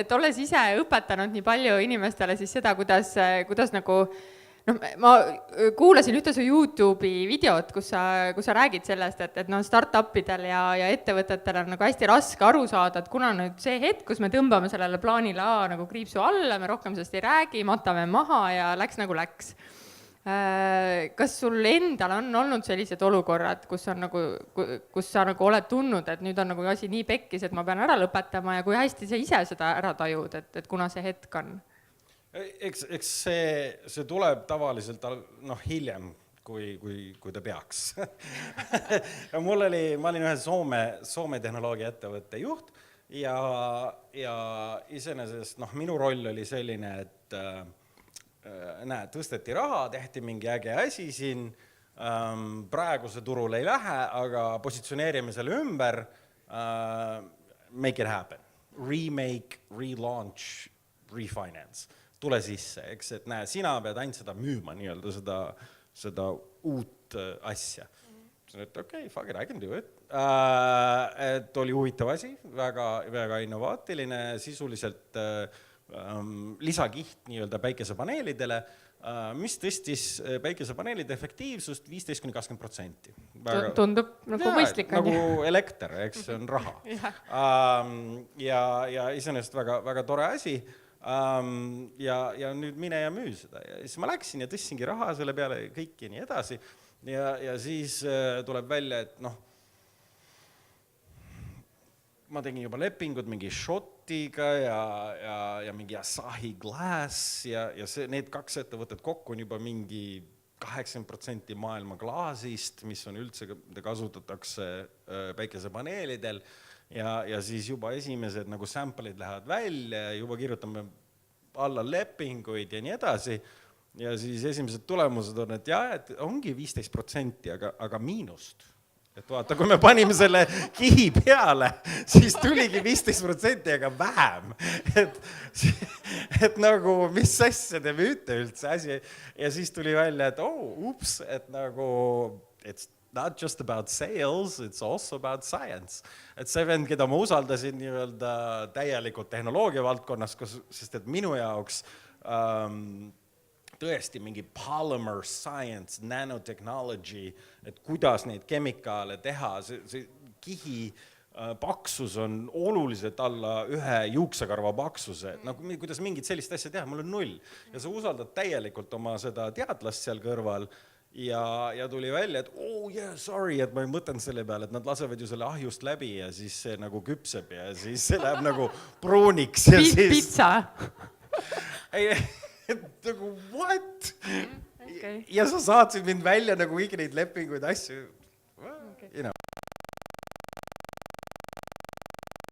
Et olles ise õpetanud nii palju inimestele siis seda, kuidas nagu ma kuulasin ühte su YouTube'i videot, kus sa räägid sellest, et startupidel ja ettevõtetel on nagu hästi raske aru saada, et kuna nüüd see hetk, kus me tõmbame sellele plaanile A nagu kriipsu alla, me rohkem sellest ei räägi, matame maha ja läks nagu läks. Kas sul endal on olnud sellised olukorrad, kus sa nagu oled tundnud, et nüüd on nagu asi nii pekkis, et ma pean ära lõpetama ja kui hästi sa ise seda ära tajud, et kuna see hetk on? Eks see tuleb tavaliselt hiljem, kui ta peaks. ma olin ühe Soome tehnoloogia ettevõtte juht ja iseenesest minu roll oli selline, et tõsteti raha, tehti mingi äge asi siin, praegu see turul ei lähe, aga positsioneerime selle ümber, make it happen, remake, relaunch, refinance. Tule sisse, eks, et sina pead ainult seda müüma, nii-öelda seda uut asja. Et okei, fuck it, I can do it. Et oli huvitav asi, väga innovaatiline, sisuliselt lisakiht nii-öelda päikesepaneelidele, mis tõstis päikesepaneelide efektiivsust 15–20%. Tundub nagu mõistlik. Nagu elekter, eks, see on raha. Ja iseenesest väga tore asi. Ja nüüd mine ja müü seda ja siis ma läksin ja tõssingi raha selle peale kõik ja nii edasi ja siis tuleb välja, et ma tegin juba lepingud mingi Shotiga ja mingi Asahi Glass ja need kaks ettevõtted kokku on juba mingi 80% maailma klaasist, mis on üldse kasutatakse päikesepaneelidel ja siis juba esimesed nagu sample'id lähevad välja, juba kirjutame alla lepinguid ja nii edasi ja siis esimesed tulemused on, et et ongi 15%, aga miinust. Et vaata, kui me panime selle kihi peale, siis tuligi 15%, aga vähem. Et nagu, mis asja te müüte üldse asi ja siis tuli välja, et ups, et nagu, it's not just about sales, it's also about science. Et see vend, keda ma usaldasin nii-öelda täielikult tehnoloogia valdkonnas, sest et minu jaoks tõesti mingi polymer science, nanotechnology, et kuidas neid kemikaale teha, see kihi paksus on oluliselt alla ühe juuksekarva paksuse, et kuidas mingit sellist asja teha, mul on 0. Ja sa usaldad täielikult oma seda teadlast seal kõrval, ja tuli välja, et sorry, et ma ei mõtlen selle peale, et nad lasevad ju selle ahjust läbi ja siis see nagu küpseb ja siis see läheb nagu pruuniks. Pizza. Nagu, what? Ja sa saatsid mind välja nagu kõigi neid lepinguid asju.